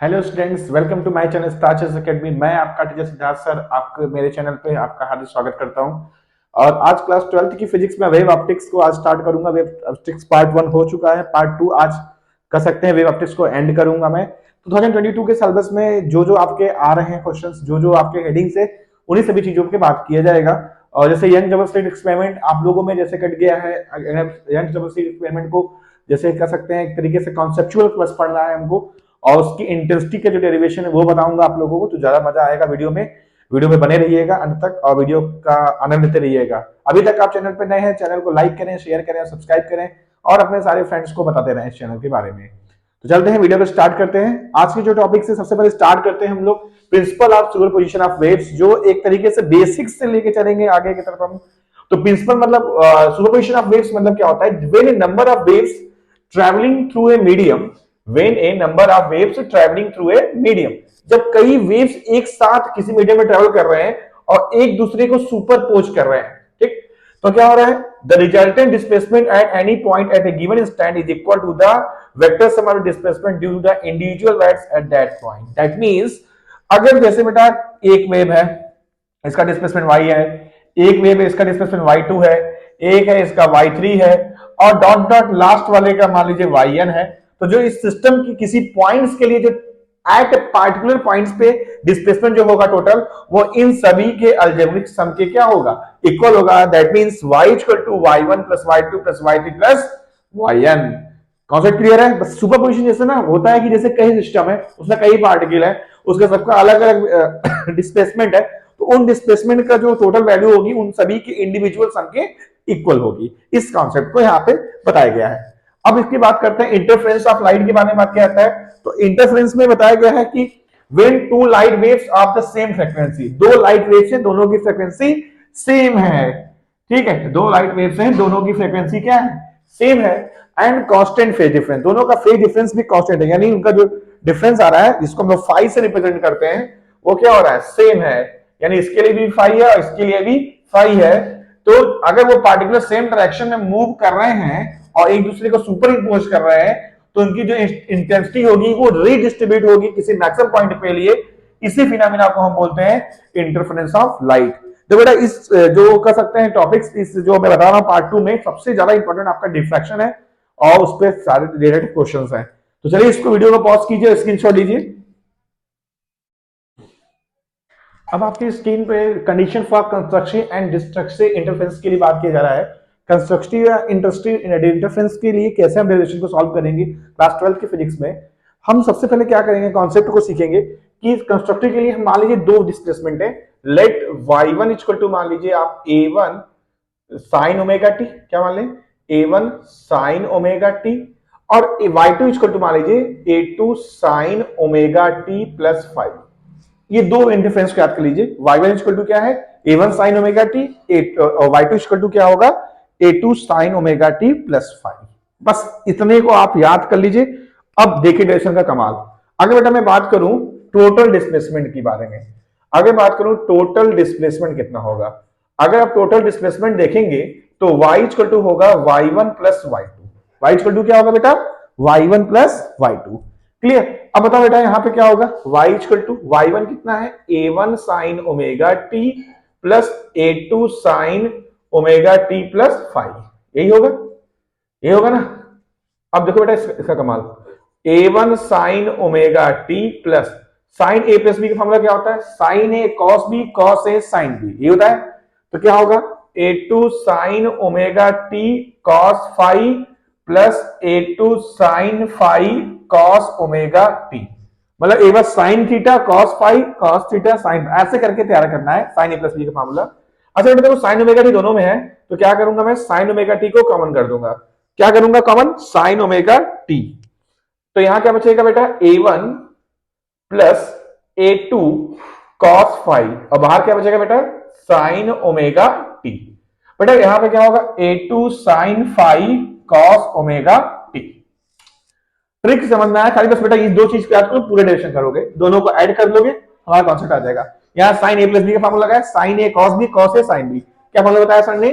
Hello students, welcome to my channel starchers academy. मैं आपका teacher Siddharth sir आपके मेरे चैनल पे आपका हार्दिक स्वागत करता हूं। और आज क्लास 12th की फिजिक्स में वेव ऑप्टिक्स को आज स्टार्ट करूंगा। वेव ऑप्टिक्स पार्ट 1 हो चुका है, पार्ट 2 आज कर सकते हैं। वेव ऑप्टिक्स को एंड करूंगा मैं। 2022 के सिलेबस में जो जो आपके आ रहे हैं क्वेश्चंस, जो जो आपके हेडिंग से, उन्हीं सभी चीजों की बात किया जाएगा। और जैसे यंग डबल स्लिट एक्सपेरिमेंट आप लोगों में जैसे कट गया है, यंग डबल स्लिट एक्सपेरिमेंट को जैसे कह सकते हैं एक तरीके से कॉन्सेप्चुअल बस पढ़ना है हमको, और उसकी इंटेंसिटी का जो डेरिवेशन है वो बताऊंगा आप लोगों को, तो ज्यादा मजा आएगा वीडियो में बने रहिएगा अंत तक और वीडियो का आनंद लेते रहिएगा। अभी तक आप चैनल पर नए हैं, चैनल को लाइक करें, शेयर करें, सब्सक्राइब करें और अपने सारे फ्रेंड्स को बताते रहें इस चैनल के बारे में। तो चलते हैं, वीडियो को स्टार्ट करते हैं। आज की जो टॉपिक से सबसे पहले स्टार्ट करते हैं हम लोग principle of superposition of waves, जो एक तरीके से बेसिक्स से लेके चलेंगे आगे की तरफ हम। तो प्रिंसिपल मतलब सुपरपोजिशन ऑफ वेव्स मतलब क्या होता है? When A number of waves travelling through a medium, when a number of waves traveling through a medium, जब कई वेव्स एक साथ किसी मीडियम में ट्रेवल कर रहे हैं और एक दूसरे को सुपरपोज कर रहे हैं, ठीक? तो क्या हो रहा है? The resultant displacement at any point at a given instant is equal to the vector sum of displacement due to the individual waves at that point. That means अगर जैसे बेटा एक वेव है, इसका डिस्प्लेसमेंट y है, एक wave है इसका डिस्प्लेसमेंट y2 है, एक है इसका y3 है, और डॉट डॉट लास्ट वाले का मान लीजिए yn है। तो जो इस सिस्टम की किसी पॉइंट्स के लिए जो एट पार्टिकुलर पॉइंट्स पे डिस्प्लेसमेंट जो होगा टोटल, वो इन सभी के अलजेब्रिक सम के क्या होगा? इक्वल होगा। That means y equal to y1 plus y2 plus y3 plus yn। Concept clear है? बस सुपरपोजिशन जैसे ना होता है कि जैसे कई सिस्टम है, उसमें कई पार्टिकल है, उसका सबका अलग अलग डिस्प्लेसमेंट है, तो उन डिस्प्लेसमेंट का जो टोटल वैल्यू होगी उन सभी की इंडिविजुअल सम के इक्वल होगी। इस कॉन्सेप्ट को यहाँ पे बताया गया है। अब इसकी बात करते हैं इंटरफेरेंस ऑफ लाइट के बारे में। बात क्या आता है? तो इंटरफेरेंस में बताया गया है कि when two light waves of the same frequency, दो लाइट वेव्स हैं, दोनों की फ्रीक्वेंसी सेम है, ठीक है? दो लाइट वेव्स हैं, दोनों की फ्रीक्वेंसी क्या है? सेम है। एंड कांस्टेंट फेज डिफरेंस, दोनों का फेज डिफरेंस भी कांस्टेंट है, यानी उनका जो डिफरेंस आ रहा है जिसको हम लोग फाई से रिप्रेजेंट करते हैं, वो क्या हो रहा है? सेम है। यानी इसके लिए भी फाई है और इसके लिए भी फाई है। तो अगर वो पार्टिकुलर सेम डायरेक्शन में मूव कर रहे हैं और एक दूसरे को सुपर इंपोज कर रहे हैं, तो उनकी जो इंटेंसिटी होगी वो रीडिस्ट्रीब्यूट होगी किसी मैक्सिमम पॉइंट पे लिए। इसी फिनोमेना को हम बोलते हैं इंटरफेरेंस ऑफ लाइट। तो बेटा इस जो कर सकते हैं टॉपिक्स, इस जो मैं बता रहा हूं पार्ट 2 में सबसे ज्यादा इंपॉर्टेंट आपका डिफ्रैक्शन है और उस पर सारे रिलेटेड क्वेश्चंस हैं। तो चलिए इसको वीडियो को पॉज कीजिए, स्क्रीनशॉट लीजिए। अब आपकी स्क्रीन पे condition for constructive and destructive interference के लिए बात किया जा रहा है। कंस्ट्रक्टिव या इंटरफेरेंस के लिए कैसे हम डेरिवेशन को सॉल्व करेंगे क्लास 12 की फिजिक्स में। हम सबसे पहले क्या करेंगे, कॉन्सेप्ट को सीखेंगे कि कंस्ट्रक्टिव के लिए हम मान लीजिए दो डिस्प्लेसमेंट है। लेट y1 इक्वल टू मान लीजिए आप a1 साइन ओमेगा टी, क्या मान लें? a1 साइन ओमेगा टी, और y2 इक्वल टू मान लीजिए a2 sine omega T plus 5। ये दो इंटरफेरेंस को याद कर लीजिए। y1 इक्वल टू क्या है? a1 sin ओमेगा टी, और y2 इक्वल टू क्या होगा? a2 sin omega T plus 5। बस इतने को आप याद कर लीजिए। अब देखिए डेरिवेशन का कमाल। अगर बेटा मैं बात करूं टोटल डिस्प्लेसमेंट के बारे में, अगर बात करूं टोटल डिस्प्लेसमेंट कितना होगा, अगर आप टोटल डिस्प्लेसमेंट देखेंगे तो y इक्वल टू होगा y1 plus y2। y equal to क्या होगा बेटा? y1 plus y2। क्लियर? अब बताओ बेटा यहाँ पे क्या होगा? y इक्वल टू y1 कितना है? a1 sine omega T plus a2 sine omega T plus 5। यही होगा, यही होगा ना? अब देखो बेटा इसका कमाल, a1 sine omega T plus sine a plus B का फॉर्मूला क्या होता है? Sine a cos B, cos a sine B, ये होता है। तो क्या होगा? a2 sine omega T cos 5 plus a2 sine 5 cos omega T, मतलब a1 sine theta cos 5 cos theta sine, ऐसे करके तैयार करना है साइन a प्लस बी का फॉर्मूला। अच्छा बेटा देखो साइन ओमेगा टी दोनों में है, तो क्या करूंगा मैं? साइन ओमेगा टी को कॉमन कर दूंगा। क्या करूंगा कॉमन? Sign omega T. तो यहां क्या बचेगा बेटा? a1 प्लस a2 कॉस 5, और बाहर क्या बचेगा बेटा? Sine omega T. बेटा यहां पे क्या होगा? a2 sine 5 cos omega T. Trick समझना है खाली, बस बेटा ये दो चीज को याद करो, पूरे डेरिवेशन करोगे, दोनों को ऐड कर लोगे, हमारा कॉन्सेप्ट आ जाएगा। यहाँ साइन a प्लस बी का फॉर्मूला लगाया, sine a cos B, cos a sine B. क्या फॉर्मूला बताया सर ने?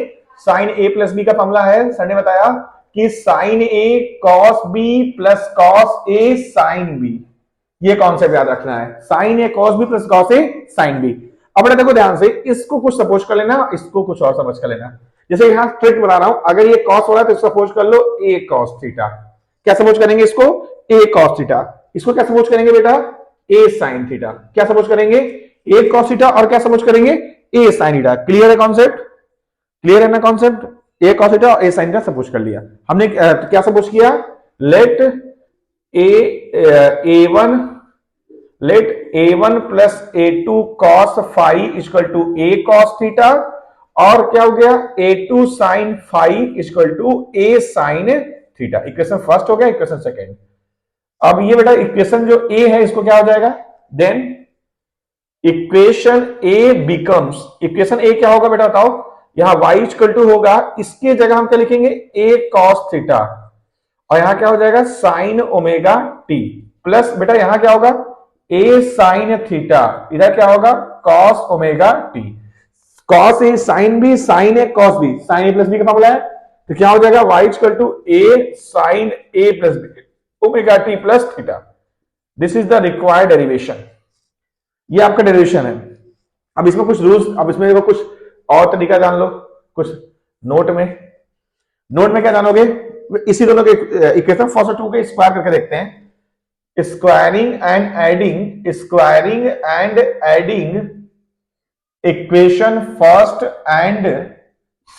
साइन a प्लस बी का फॉर्मूला है, सर ने बताया कि sine a cos b plus cos a sine b। ये कॉन्सेप्ट याद रखना है, sine A cos B plus cos A sine B. अब बेटा देखो ध्यान से, इसको कुछ सपोज कर लेना, इसको कुछ और समझ कर लेना। जैसे यहां ट्रिक बना रहा हूं, अगर ये कॉस हो रहा है तो सपोज कर लो ए कॉस थीटा। क्या सपोज करेंगे इसको? ए कॉस थीटा। इसको क्या सपोज करेंगे बेटा? ए साइन थीटा। क्या सपोज करेंगे? ए कॉस थीटा। और क्या सपोज करेंगे? ए साइन थीटा। क्लियर है कॉन्सेप्ट? क्लियर है ना कॉन्सेप्ट? ए कॉस थीटा और ए साइन थीटा सपोज कर लिया हमने। क्या सपोज किया? Let a1 plus a2 cos phi equal to a cos theta, और क्या हो गया? a2 sin phi equal to a sin theta. Equation first हो गया, इक्वेशन सेकेंड। अब ये बेटा इक्वेशन जो a है इसको क्या हो जाएगा? Then equation a becomes, equation a क्या होगा बेटा बताओ? यहां y इक्वल टू होगा, इसके जगह हम क्या लिखेंगे? a cos थीटा, और यहां क्या हो जाएगा? साइन ओमेगा टी, प्लस बेटा यहां क्या होगा? ए साइन थीटा, इधर क्या होगा? Cos omega T. Cos A sine B, sine A cos B, sine A plus B का फॉर्मूला है, तो क्या हो जाएगा? Y equal to A sine A plus B omega T plus theta. This is the required derivation. ये आपका derivation है। अब इसमें कुछ रूल्स, अब इसमें देखो कुछ और तरीका जान लो, कुछ नोट में क्या जानोगे? इसी दोनों के इक्वेशन फर्स्ट और टू के स्क्वायर करके देखते हैं। Squaring and adding equation first and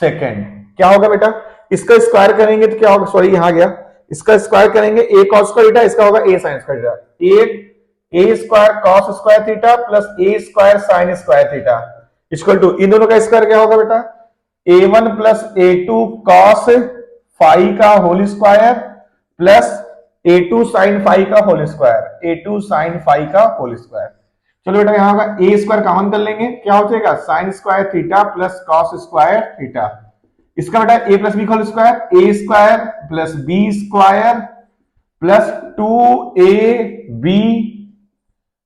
second. क्या होगा बेटा? इसका स्क्वायर करेंगे तो क्या होगा? सॉरी यहां गया, इसका स्क्वायर करेंगे ए कॉस स्क्वायर थीटा, इसका होगा A sine square theta. A square cos square theta plus A square sine square theta equal to, इन दोनों का स्क्वायर क्या होगा बेटा? a1 plus a2 cos phi का whole square plus a2 sine phi का whole square, a2 sine phi का whole square. चलो बेटा यहां होगा a स्क्वायर कॉमन कर लेंगे, क्या हो जाएगा? Sine square theta plus cos square theta. इसका बेटा a plus B whole square, a square plus b square plus 2ab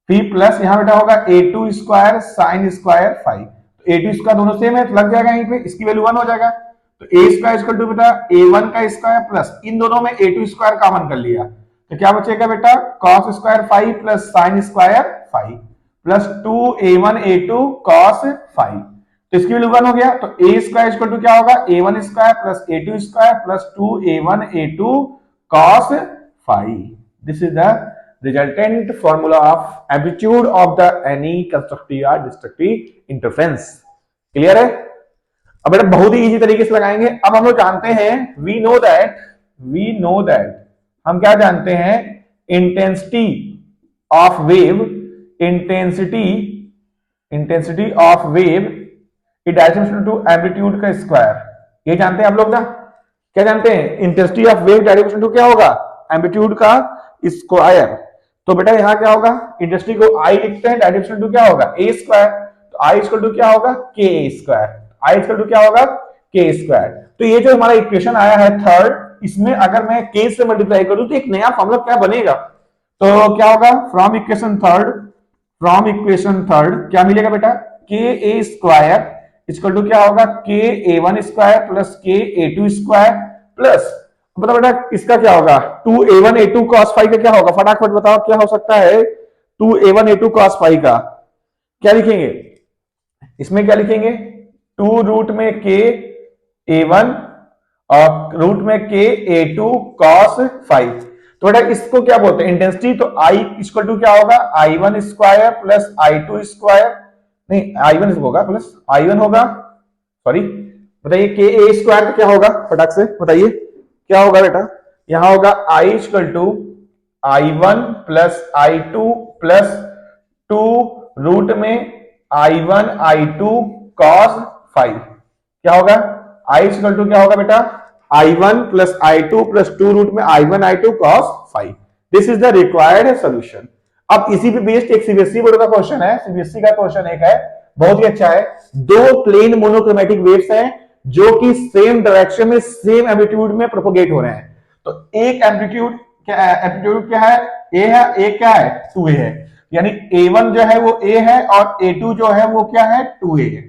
फिर प्लस यहां बेटा होगा a2 square sine square phi. तो a2 स्क्वायर दोनों सेम है तो लग जाएगा यहीं पे, इसकी वैल्यू 1 हो जाएगा। तो a स्क्वायर इक्वल टू बेटा a1 का स्क्वायर प्लस इन दोनों में a2 स्क्वायर कॉमन कर लिया, तो क्या बचेगा बेटा? cos square phi plus sine square phi plus 2a1 a2 cos phi. तो इसकी वैल्यू 1 हो गया। तो a स्क्वायर इक्वल टू क्या होगा? a1 square plus a2 square plus 2a1 a2 cos phi. This is the resultant formula of amplitude of the any constructive or destructive interference। Clear है? अब बेटा बहुत ही इजी तरीके से लगाएंगे। अब हम लोग जानते हैं, वी नो दैट हम क्या जानते हैं? Intensity of wave is direction to amplitude का स्क्वायर। ये जानते हैं हम लोग ना? क्या जानते हैं? Intensity of wave direction to क्या होगा? एम्पलीट्यूड का स्क्वायर। तो बेटा यहां क्या होगा? इंटेंसिटी को आई लिखते हैं, डायरेक्शन टू क्या होगा? ए स्क्वायर। तो आई इक्वल टू क्या होगा? के ए स्क्वायर। आई इक्वल टू क्या होगा? के स्क्वायर। तो ये जो हमारा इक्वेशन आया है थर्ड, इसमें अगर मैं के से मल्टीप्लाई करूं तो एक नया फॉर्मूला क्या बनेगा? तो क्या होगा? फ्रॉम इक्वेशन थर्ड क्या मिलेगा बेटा? के ए स्क्वायर इक्वल टू क्या होगा? के ए1 स्क्वायर प्लस के ए2 स्क्वायर प्लस मतलब बेटा इसका क्या होगा? 2a1 a2 cos फाई का क्या होगा? फटाफट बताओ क्या हो सकता है 2a1 a2 cos फाई का? क्या लिखेंगे इसमें? क्या लिखेंगे? 2 रूट में k a1 और रूट में k a2 cos फाई। तो बेटा इसको क्या बोलते हैं? इंटेंसिटी। तो I इक्वल टू क्या होगा? I1 square plus I2 square, नहीं I1 होगा प्लस I1 होगा, सॉरी बताइए k a स्क्वायर का क्या होगा? फटाक से बताइए क्या होगा बेटा? यहां होगा I equal to I1 plus I2 plus 2 root में I1 I2 cos फाई। क्या होगा? I इक्वल टू क्या होगा बेटा? I1 plus I2 plus 2 root में I1 I2 cos phi. This is the required solution. अब इसी पे बेस्ड एक सीबीएसई बोर्ड का क्वेश्चन है, सीबीएसई का क्वेश्चन एक है, बहुत ही अच्छा है। दो प्लेन मोनोक्रोमेटिक वेव्स हैं जो कि सेम डायरेक्शन में सेम एम्पलीट्यूड में प्रोपोगेट हो रहे हैं। तो एक एम्पलीट्यूड क्या है? ए है, एक क्या है? 2a है। यानी a1 जो है वो a है और a2 जो है वो क्या है? 2a है।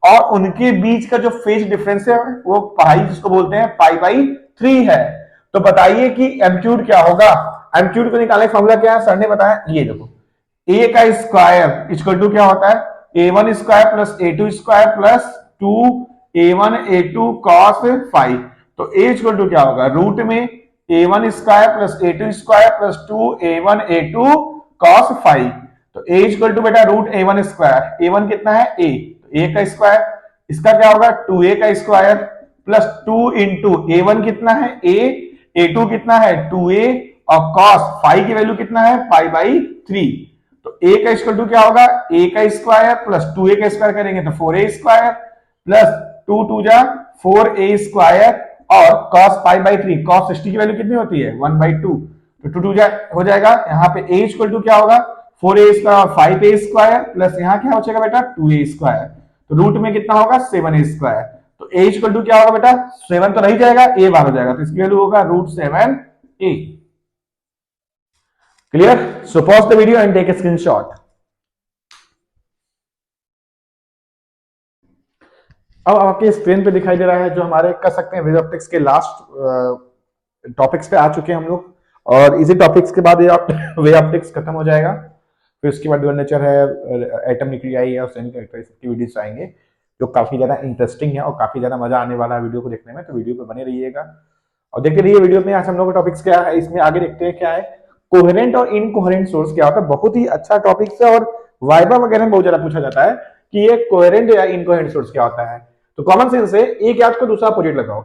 और उनके बीच का जो फेज डिफरेंस है वो पाई, जिसको बोलते हैं पाई बाई 3 है। तो बताइए कि एम्पलीट्यूड क्या होगा? एम्पलीट्यूड को निकालने का फॉर्मूला क्या है, सर ने बताया, ये देखो ए का स्क्वायर इक्वल टू क्या होता है, a1 square plus a2 square plus 2a1 a2 cos 5। तो a इक्वल टू क्या होगा, रूट में a1 square plus a2 square plus 2a1 a2 cos 5। तो a इक्वल टू बेटा रूट a1 स्क्वायर, a1 कितना है a, तो a का स्क्वायर, इसका क्या होगा 2a का स्क्वायर प्लस 2 इंटू a1 कितना है a, a2 कितना है 2a और cos 5 की वैल्यू कितना है पाई बाई 3। तो a का इक्वल टू क्या होगा, a का स्क्वायर प्लस 2a का स्क्वायर करेंगे तो 4a स्क्वायर प्लस 2 2 जा 4a स्क्वायर और cos पाई बाई 3, cos 60 की वैल्यू कितनी होती है 1/2, तो 2 2 जा हो जाएगा, यहाँ पे a इक्वल टू क्या होगा 4a square 5a square plus यहाँ क्या हो जाएगा बेटा 2a स्क्वायर, तो रूट में कितना होगा 7a स्क्वायर। तो a इक्वल टू क्या होगा बेटा 7 तो नहीं जाएगा, a बाहर हो जाएगा, तो इसकी वैल्यू होगा root 7a। Clear? So pause the video and take a screenshot. अब आपके स्क्रीन पे दिखाई दे रहा है जो हमारे कह सकते हैं वेव ऑप्टिक्स के लास्ट टॉपिक्स पे आ चुके हैं हम लोग, और इसी टॉपिक्स के बाद वेव ऑप्टिक्स खत्म हो जाएगा। फिर उसके बाद ड्यूअल नेचर है, एटम न्यूक्लियाई है और सेमी कैरेक्टरिस्टिक्स की वीडियोस आएंगे जो काफी ज्यादा इंटरेस्टिंग है और काफी ज्यादा मजा आने वाला है वीडियो को देखने में, तो वीडियो पे बने रहिएगा और देखते रहिए वीडियो में। आज हम लोग का टॉपिक्स क्या है, इसमें आगे देखते हैं क्या है, कोहेरेंट और इनकोहेरेंट सोर्स क्या होता है। बहुत ही अच्छा टॉपिक है और वाइवा वगैरह में बहुत ज्यादा पूछा जाता है कि ये कोहेरेंट या इनकोहेरेंट सोर्स क्या होता है। तो कॉमन सेंस से एक याद को दूसरा अपोजिट लगाओ,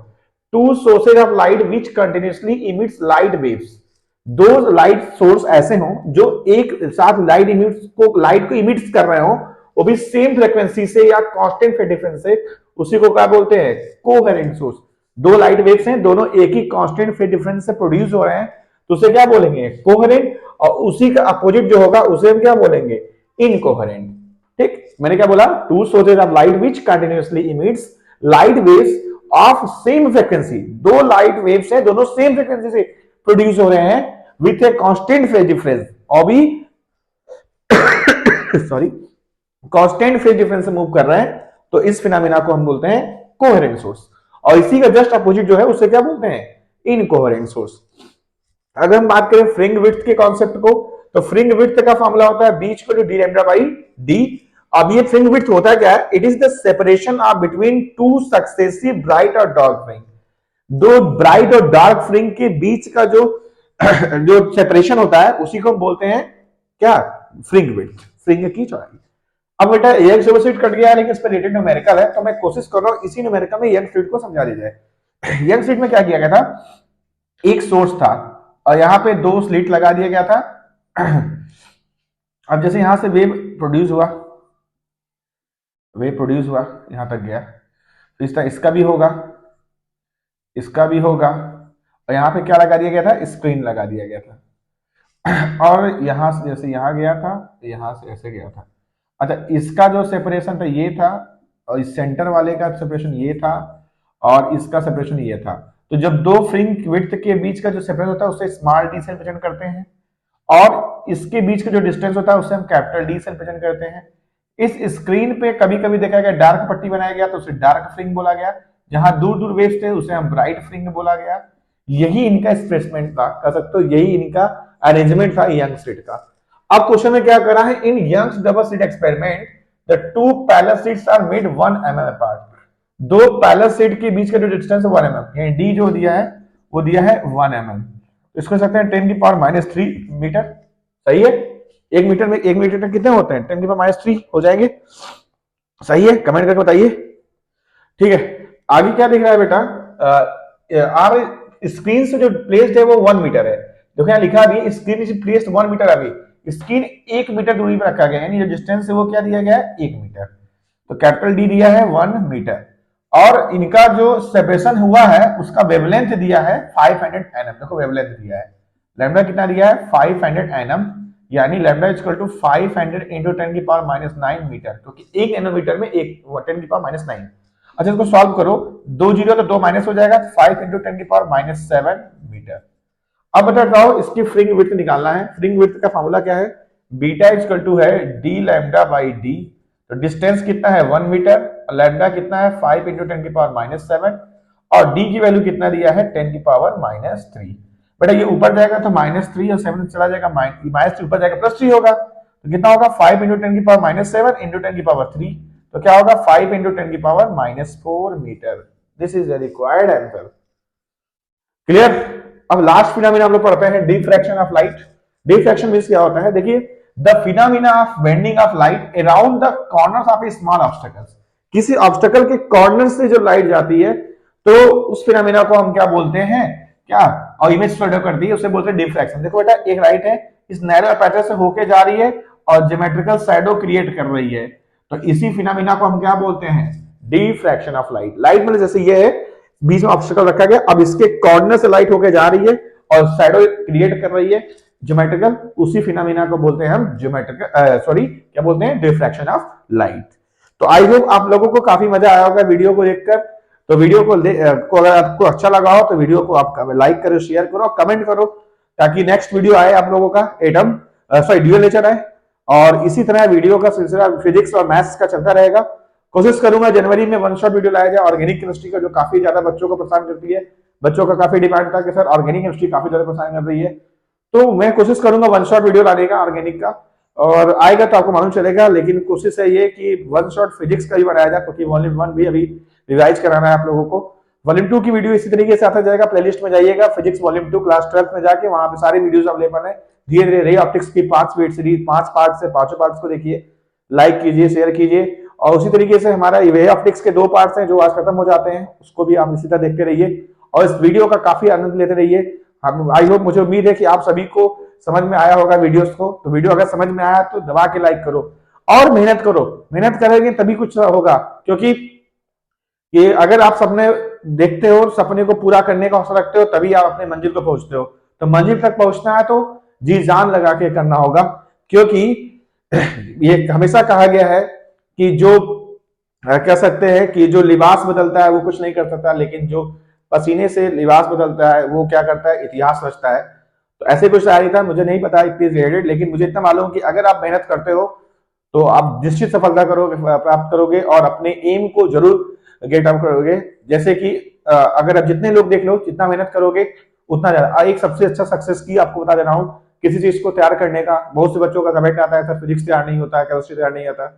two sources of light which continuously emits light waves, दो लाइट सोर्स ऐसे हो जो एक साथ लाइट को इमिट्स कर रहे हो, वो भी सेम फ्रीक्वेंसी से या कांस्टेंट फेज डिफरेंस से, उसी को क्या बोलते हैं कोहेरेंट सोर्स। दो लाइट वेव्स हैं, दोनों एक ही कांस्टेंट फेज डिफरेंस से प्रोड्यूस हो रहे हैं, तो उसे क्या बोलेंगे कोहेरेंट, और उसी का अपोजिट जो होगा उसे हम क्या बोलेंगे इनकोहेरेंट। ठीक, मैंने क्या बोला, two sources of light which continuously emits light waves of same frequency, दो लाइट वेव्स हैं दोनों सेम फ्रीक्वेंसी से प्रोड्यूस हो रहे हैं with a constant phase difference, और भी सॉरी कांस्टेंट फेज डिफरेंस से मूव कर रहे हैं, तो इस फिनोमेना को हम बोलते हैं कोहेरेंट सोर्स। और इसी का जस्ट अपोजिट जो है उसे क्या बोलते हैं इनकोहेरेंट सोर्स। अगर हम बात करें फ्रिंग विड्थ के कॉन्सेप्ट को, तो फ्रिंग विड्थ का फॉर्मूला होता है b equal to d lambda by d। अब ये फ्रिंग विड्थ होता है क्या है, it is the separation of between two successive bright और डार्क फ्रिंग, दो ब्राइट और डार्क फ्रिंग के बीच का जो सेपरेशन होता है उसी को हम बोलते हैं क्या फ्रिंग विड्थ, फ्रिंग की चौड़ाई। अब बेटा यंग फ्लूइड कट गया है लेकिन इस पर रिलेटेड न्यूमेरिकल है, तो मैं कोशिश कर रहा हूं इसी न्यूमेरिकल में यंग फ्लूइड को समझा दी जाए। यंग फ्लूइड में क्या किया गया था, एक सोर्स था और यहां पे दो स्लिट लगा दिया गया था। अब जैसे यहां से वेव प्रोड्यूस हुआ यहां तक गया, तो इस तरह इसका भी होगा, इसका भी होगा, और यहां पे क्या लगा दिया गया था, स्क्रीन लगा दिया गया था। और यहां से जैसे यहां गया था, यहां से ऐसे गया था। अच्छा, इसका जो सेपरेशन था ये था, और इस सेंटर वाले का सेपरेशन ये था, और इसका सेपरेशन ये था। तो जब दो फ्रिंग विड्थ के बीच का जो सेपरेशन होता है उसे स्मॉल डी से रिप्रेजेंट करते हैं, और इसके बीच का जो डिस्टेंस होता है उसे हम कैपिटल डी से रिप्रेजेंट करते हैं। इस स्क्रीन पे कभी कभी देखा गया डार्क पट्टी बनाया गया तो उसे डार्क फ्रिंग बोला गया, जहां दूर दूर वेव्स थे उसे हम ब्राइट फ्रिंग बोला गया। यही इनका स्पेसमेंट था, कह सकते हो यही इनका अरेंजमेंट था यंग स्लिट का। अब क्वेश्चन में क्या करा है, in Young's double slit experiment the two parallel slits are made 1 mm apart, दो पैरेलल स्लिट के बीच का जो डिस्टेंस है 1 mm, यानी डी जो दिया है वो दिया है 1 mm, इसको सकते हैं 10⁻³ मीटर। सही है, एक मीटर में 1 मीटर तक कितने होते हैं 10⁻³ हो जाएंगे। सही है, कमेंट करके बताइए। ठीक है, आगे क्या दिख रहा है बेटा, आर स्क्रीन से जो प्लेस्ड है वो 1 मीटर है। देखो यहाँ लिखा अभी स्क्रीन इज प्लेस्ड 1 मीटर, अभी स्क्रीन 1 मीटर दूरी पर रखा गया है, यानी जो डिस्टेंस है वो क्या दिया गया है 1 मीटर। तो कैपिटल डी दिया है 1 मीटर, और इनका जो सेपरेशन हुआ है उसका वेवलेंथ दिया है 500 nm। देखो वेवलेंथ दिया है, लैम्डा कितना दिया है 500 nm, यानी lambda equal to 500 into 10⁻⁹ metre, क्योंकि 1 नैनोमीटर में 10⁻⁹। अच्छा, इसको सॉल्व करो, 2 जीरो तो 2 माइनस हो जाएगा, 5 इंटू 10⁻⁷ मीटर। अब बताओ इसकी फ्रिंग विड्थ निकालना है। फ्रिंग विड्थ का फॉर्मूला क्या है, बीटा इक्वल टू है डी लैम्डा बाई डी। तो डिस्टेंस कितना है 1 मीटर, लैम्डा कितना है 5 इंटू 10⁻⁷, और डी की वैल्यू कितना दिया है 10⁻⁻3। बेटा ये ऊपर जाएगा तो -3 और 7 चला जाएगा, -3 ऊपर जाएगा +3 होगा, तो कितना होगा 5 × 10⁻⁷ × 10⁻3, तो क्या होगा 5 × 10⁻⁴ metre. This is the required answer. Clear. अब लास्ट फिनोमिना हम लोग पढ़ते हैं, diffraction of light. Diffraction means क्या होता है, देखिए the phenomena of bending of light around the corners of a small obstacles. किसी ऑब्स्टेकल के कॉर्नर से जो लाइट जाती है तो उस फिनोमिना को हम क्या बोलते हैं, क्या, और इमेज फोल्डर कर दी उसे बोलते हैं डिफ्रैक्शन। देखो बेटा एक लाइट है, इस नैरो पैटर्न से होके जा रही है और ज्योमेट्रिकल शैडो क्रिएट कर रही है, तो इसी फिनोमिना को हम क्या बोलते हैं, डिफ्रैक्शन ऑफ लाइट। लाइट मतलब जैसे ये है, बीच में ऑब्स्टेकल रखा गया, अब इसके कॉर्नर से लाइट होके जा रही है और शैडो क्रिएट कर रही है ज्योमेट्रिकल, उसी फिनोमिना को बोलते हैं हम ज्योमेट्रिकल क्या बोलते हैं, डिफ्रैक्शन ऑफ लाइट। तो आई होप आप लोगों को काफी मजा आया होगा वीडियो को देखकर। तो वीडियो को अगर आपको अच्छा लगा हो तो वीडियो को आप लाइक करो, शेयर करो, कमेंट करो, ताकि नेक्स्ट वीडियो आए आप लोगों का एटम ड्यूअल नेचर आए, और इसी तरह वीडियो का सिलसिला फिजिक्स और मैथ्स का चलता रहेगा। कोशिश करूंगा जनवरी में 1 शॉट वीडियो लाया जाए ऑर्गेनिक केमिस्ट्री का, जो काफी ज्यादा बच्चों को परेशान करती है। बच्चों का काफी डिमांड था कि सर ऑर्गेनिक केमिस्ट्री काफी ज्यादा परेशान कर रही है, तो मैं कोशिश करूंगा 1 शॉट वीडियो लाने का ऑर्गेनिक का, और आएगा तो आपको मालूम चलेगा। लेकिन कोशिश है ये कि 1 शॉट फिजिक्स का भी बनाया जाए, क्योंकि वॉल्यूम 1 भी अभी रिवाइज कराना है आप लोगों को। वॉल्यूम 2 की वीडियो इसी तरीके से आता जाएगा, प्लेलिस्ट में जाइएगा फिजिक्स वॉल्यूम 2 क्लास 12 में जाके, वहां पे सारी वीडियोस अवेलेबल है। धीरे धीरे रे ऑप्टिक्स की 5 वीडियो सीरीज 5 पार्ट से 5 पार्ट्स को देखिए, लाइक कीजिए, शेयर कीजिए, और उसी तरीके से हमारा वे ऑप्टिक्स के 2 पार्ट्स हैं जो आज खत्म हो जाते हैं, उसको भी आप इसी तरह देखते रहिए और इस वीडियो का काफी आनंद लेते रहिए। हम आई होप, मुझे उम्मीद है कि आप सभी को समझ में आया होगा वीडियोस को। तो वीडियो अगर समझ में आया तो दबा के लाइक करो और मेहनत करो, मेहनत करेंगे तभी कुछ होगा, क्योंकि ये अगर आप सपने देखते हो, सपने को पूरा करने का हौसला रखते हो, तभी आप अपने मंजिल को पहुंचते हो। तो मंजिल तक पहुंचना है तो जी जान लगा के करना होगा, क्योंकि ये हमेशा कहा गया है कि जो कह सकते हैं कि जो लिबास बदलता है वो कुछ नहीं कर सकता, लेकिन जो पसीने से लिबास बदलता है वो क्या करता है, इतिहास रचता है। तो ऐसे कुछ शायरी था, मुझे नहीं पता इतनी रिलेटेड, लेकिन मुझे इतना मालूम कि अगर आप मेहनत करते हो तो आप निश्चित सफलता करोगे, प्राप्त करोगे, और अपने एम को जरूर गेट आउट करोगे। जैसे कि अगर आप जितने लोग देख लो, जितना मेहनत करोगे उतना ज्यादा। एक सबसे अच्छा सक्सेस की आपको बता दे रहा हूँ, किसी चीज को तैयार करने का। बहुत से बच्चों का कमेंट आता है सर फिजिक्स तैयार नहीं होता है, केमिस्ट्री तैयार नहीं आता,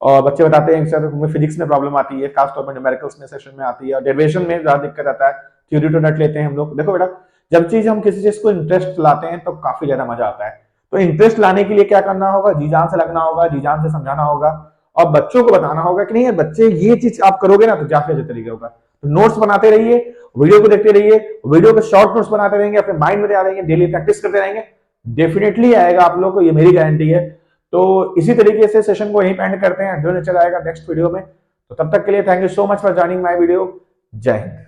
और बच्चे बताते हैं सर हमें फिजिक्स में प्रॉब्लम आती है, खासतौर पर न्यूमेरिकल्स में सेक्शन में आती है, और डेरिवेशन में ज्यादा दिक्कत आता है, थ्योरी टू नट लेते हैं हम लोग। देखो बेटा, जब चीज हम किसी चीज को इंटरेस्ट लाते हैं तो काफी ज्यादा मजा आता है। तो इंटरेस्ट लाने के लिए क्या करना होगा, जी जान से लगना होगा, जी जान से समझाना होगा, और बच्चों को बताना होगा कि नहीं यार बच्चे ये चीज आप करोगे ना तो ज्यादा तरीके होगा। तो नोट्स बनाते रहिए, वीडियो को देखते रहिए, वीडियो के शॉर्ट नोट्स बनाते रहेंगे, अपने माइंड में रहेंगे, डेली प्रैक्टिस करते रहेंगे, डेफिनेटली आएगा आप लोग को, ये मेरी गारंटी है। तो इसी तरीके से सेशन को यहीं पे एंड करते हैं, जो नेचर आएगा नेक्स्ट वीडियो में। तो तब तक के लिए thank you so much for joining my video. जय हिंद।